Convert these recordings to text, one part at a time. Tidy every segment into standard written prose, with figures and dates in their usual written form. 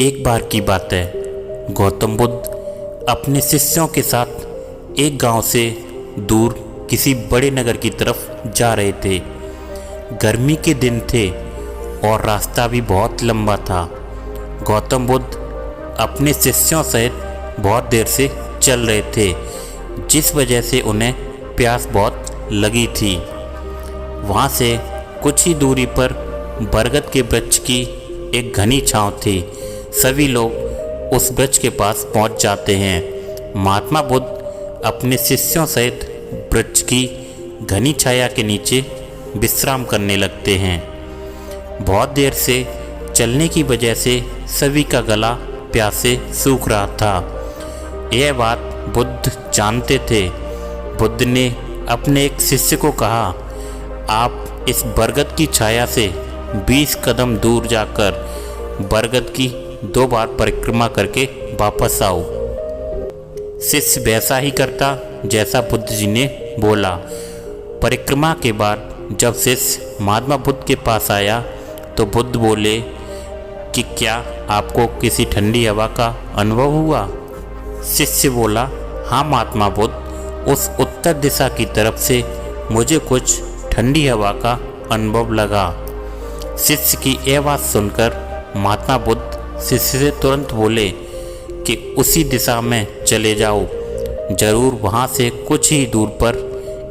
एक बार की बात है। गौतम बुद्ध अपने शिष्यों के साथ एक गांव से दूर किसी बड़े नगर की तरफ जा रहे थे। गर्मी के दिन थे और रास्ता भी बहुत लंबा था। गौतम बुद्ध अपने शिष्यों सहित बहुत देर से चल रहे थे, जिस वजह से उन्हें प्यास बहुत लगी थी। वहाँ से कुछ ही दूरी पर बरगद के वृक्ष की एक घनी छांव थी। सभी लोग उस वृक्ष के पास पहुँच जाते हैं। महात्मा बुद्ध अपने शिष्यों सहित वृक्ष की घनी छाया के नीचे विश्राम करने लगते हैं। बहुत देर से चलने की वजह से सभी का गला प्यास से सूख रहा था। यह बात बुद्ध जानते थे। बुद्ध ने अपने एक शिष्य को कहा, आप इस बरगद की छाया से 20 कदम दूर जाकर बरगद की 2 बार परिक्रमा करके वापस आओ। शिष्य वैसा ही करता जैसा बुद्ध जी ने बोला। परिक्रमा के बाद जब शिष्य महात्मा बुद्ध के पास आया तो बुद्ध बोले कि क्या आपको किसी ठंडी हवा का अनुभव हुआ? शिष्य बोला, हाँ महात्मा बुद्ध, उस उत्तर दिशा की तरफ से मुझे कुछ ठंडी हवा का अनुभव लगा। शिष्य की यह बात सुनकर महात्मा बुद्ध शिष्य से तुरंत बोले कि उसी दिशा में चले जाओ, जरूर वहाँ से कुछ ही दूर पर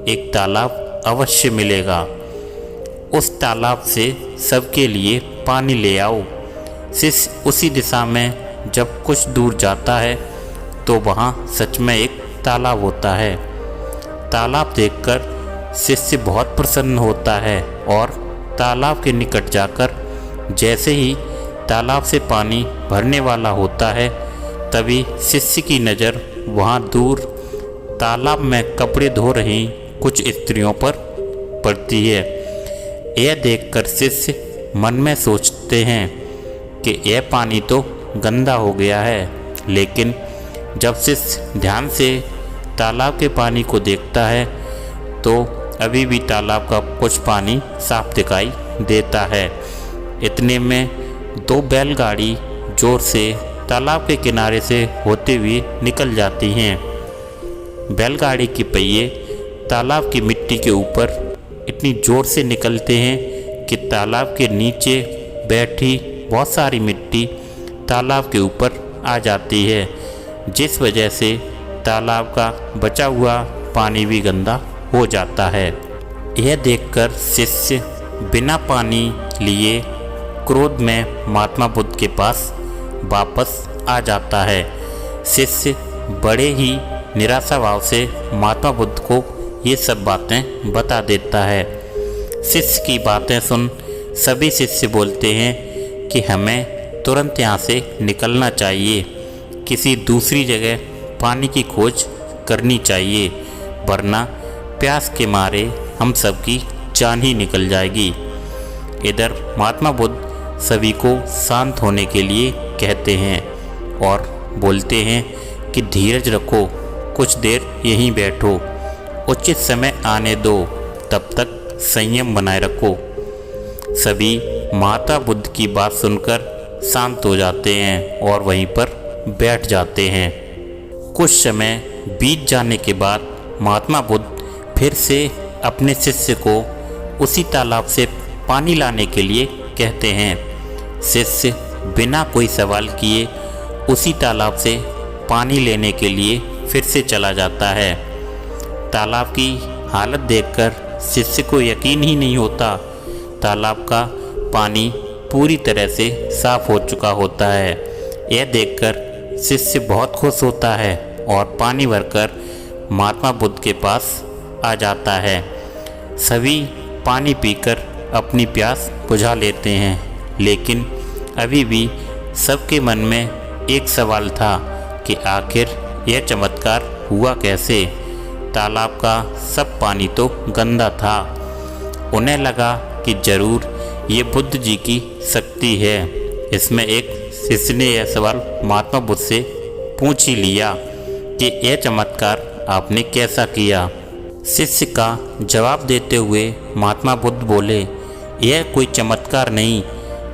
एक तालाब अवश्य मिलेगा। उस तालाब से सबके लिए पानी ले आओ। शिष्य उसी दिशा में जब कुछ दूर जाता है तो वहाँ सच में एक तालाब होता है। तालाब देखकर शिष्य बहुत प्रसन्न होता है और तालाब के निकट जाकर जैसे ही तालाब से पानी भरने वाला होता है, तभी शिष्य की नज़र वहाँ दूर तालाब में कपड़े धो रही कुछ स्त्रियों पर पड़ती है। यह देखकर शिष्य मन में सोचते हैं कि यह पानी तो गंदा हो गया है, लेकिन जब शिष्य ध्यान से तालाब के पानी को देखता है तो अभी भी तालाब का कुछ पानी साफ दिखाई देता है। इतने में 2 बैलगाड़ी जोर से तालाब के किनारे से होते हुए निकल जाती हैं। बैलगाड़ी के पहिए तालाब की मिट्टी के ऊपर इतनी जोर से निकलते हैं कि तालाब के नीचे बैठी बहुत सारी मिट्टी तालाब के ऊपर आ जाती है, जिस वजह से तालाब का बचा हुआ पानी भी गंदा हो जाता है। यह देखकर शिष्य बिना पानी लिए क्रोध में महात्मा बुद्ध के पास वापस आ जाता है। शिष्य बड़े ही निराशा भाव से महात्मा बुद्ध को ये सब बातें बता देता है। शिष्य की बातें सुन सभी शिष्य बोलते हैं कि हमें तुरंत यहाँ से निकलना चाहिए, किसी दूसरी जगह पानी की खोज करनी चाहिए, वरना प्यास के मारे हम सबकी जान ही निकल जाएगी। इधर महात्मा बुद्ध सभी को शांत होने के लिए कहते हैं और बोलते हैं कि धीरज रखो, कुछ देर यहीं बैठो, उचित समय आने दो, तब तक संयम बनाए रखो। सभी महात्मा बुद्ध की बात सुनकर शांत हो जाते हैं और वहीं पर बैठ जाते हैं। कुछ समय बीत जाने के बाद महात्मा बुद्ध फिर से अपने शिष्य को उसी तालाब से पानी लाने के लिए कहते हैं। शिष्य बिना कोई सवाल किए उसी तालाब से पानी लेने के लिए फिर से चला जाता है। तालाब की हालत देखकर शिष्य को यकीन ही नहीं होता। तालाब का पानी पूरी तरह से साफ हो चुका होता है। यह देखकर शिष्य बहुत खुश होता है और पानी भरकर महात्मा बुद्ध के पास आ जाता है। सभी पानी पीकर अपनी प्यास बुझा लेते हैं, लेकिन अभी भी सबके मन में एक सवाल था कि आखिर यह चमत्कार हुआ कैसे? तालाब का सब पानी तो गंदा था। उन्हें लगा कि जरूर ये बुद्ध जी की शक्ति है। इसमें एक शिष्य ने यह सवाल महात्मा बुद्ध से पूछ ही लिया कि यह चमत्कार आपने कैसा किया? शिष्य का जवाब देते हुए महात्मा बुद्ध बोले, यह कोई चमत्कार नहीं,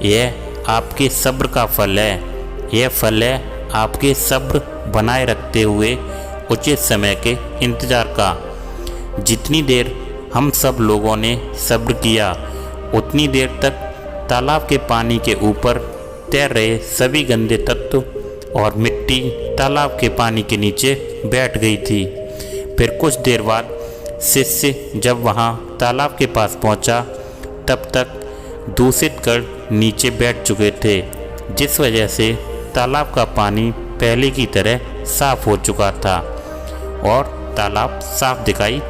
यह आपके सब्र का फल है। यह फल है आपके सब्र बनाए रखते हुए उचित समय के इंतज़ार का। जितनी देर हम सब लोगों ने सब्र किया, उतनी देर तक तालाब के पानी के ऊपर तैर रहे सभी गंदे तत्व और मिट्टी तालाब के पानी के नीचे बैठ गई थी। फिर कुछ देर बाद शिष्य जब वहाँ तालाब के पास पहुँचा, तब तक दूषित कण नीचे बैठ चुके थे, जिस वजह से तालाब का पानी पहले की तरह साफ हो चुका था और तालाब साफ दिखाई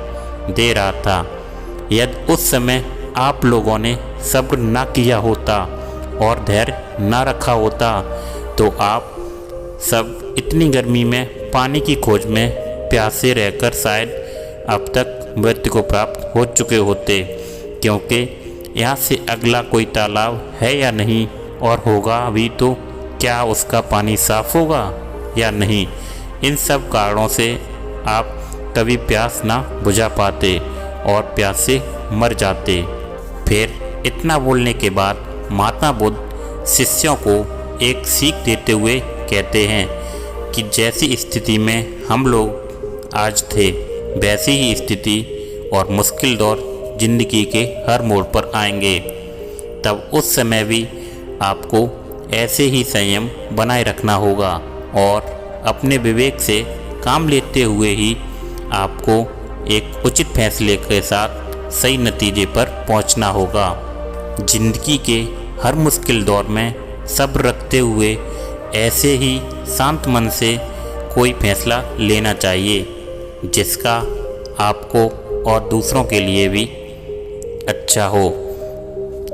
दे रहा था। यदि उस समय आप लोगों ने सब्र ना किया होता और धैर्य ना रखा होता तो आप सब इतनी गर्मी में पानी की खोज में प्यासे रहकर शायद अब तक मृत्यु को प्राप्त हो चुके होते, क्योंकि यहाँ से अगला कोई तालाब है या नहीं, और होगा भी तो क्या उसका पानी साफ होगा या नहीं। इन सब कारणों से आप कभी प्यास ना बुझा पाते और प्यास से मर जाते। फिर इतना बोलने के बाद महात्मा बुद्ध शिष्यों को एक सीख देते हुए कहते हैं कि जैसी स्थिति में हम लोग आज थे, वैसी ही स्थिति और मुश्किल दौर जिंदगी के हर मोड़ पर आएंगे। तब उस समय भी आपको ऐसे ही संयम बनाए रखना होगा और अपने विवेक से काम लेते हुए ही आपको एक उचित फैसले के साथ सही नतीजे पर पहुंचना होगा। जिंदगी के हर मुश्किल दौर में सब्र रखते हुए ऐसे ही शांत मन से कोई फैसला लेना चाहिए, जिसका आपको और दूसरों के लिए भी अच्छा हो,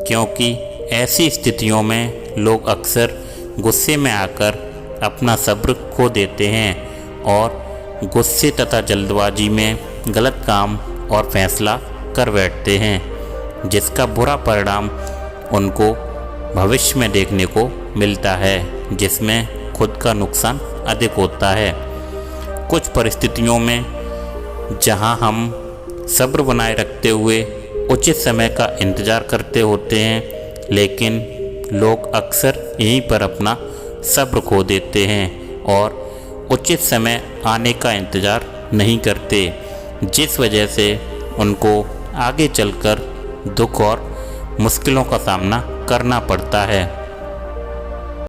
क्योंकि ऐसी स्थितियों में लोग अक्सर गुस्से में आकर अपना सब्र खो देते हैं और गुस्से तथा जल्दबाजी में गलत काम और फैसला कर बैठते हैं, जिसका बुरा परिणाम उनको भविष्य में देखने को मिलता है, जिसमें खुद का नुकसान अधिक होता है। कुछ परिस्थितियों में जहां हम सब्र बनाए रखते हुए उचित समय का इंतज़ार करते होते हैं, लेकिन लोग अक्सर यहीं पर अपना सब्र खो देते हैं और उचित समय आने का इंतज़ार नहीं करते, जिस वजह से उनको आगे चलकर दुख और मुश्किलों का सामना करना पड़ता है।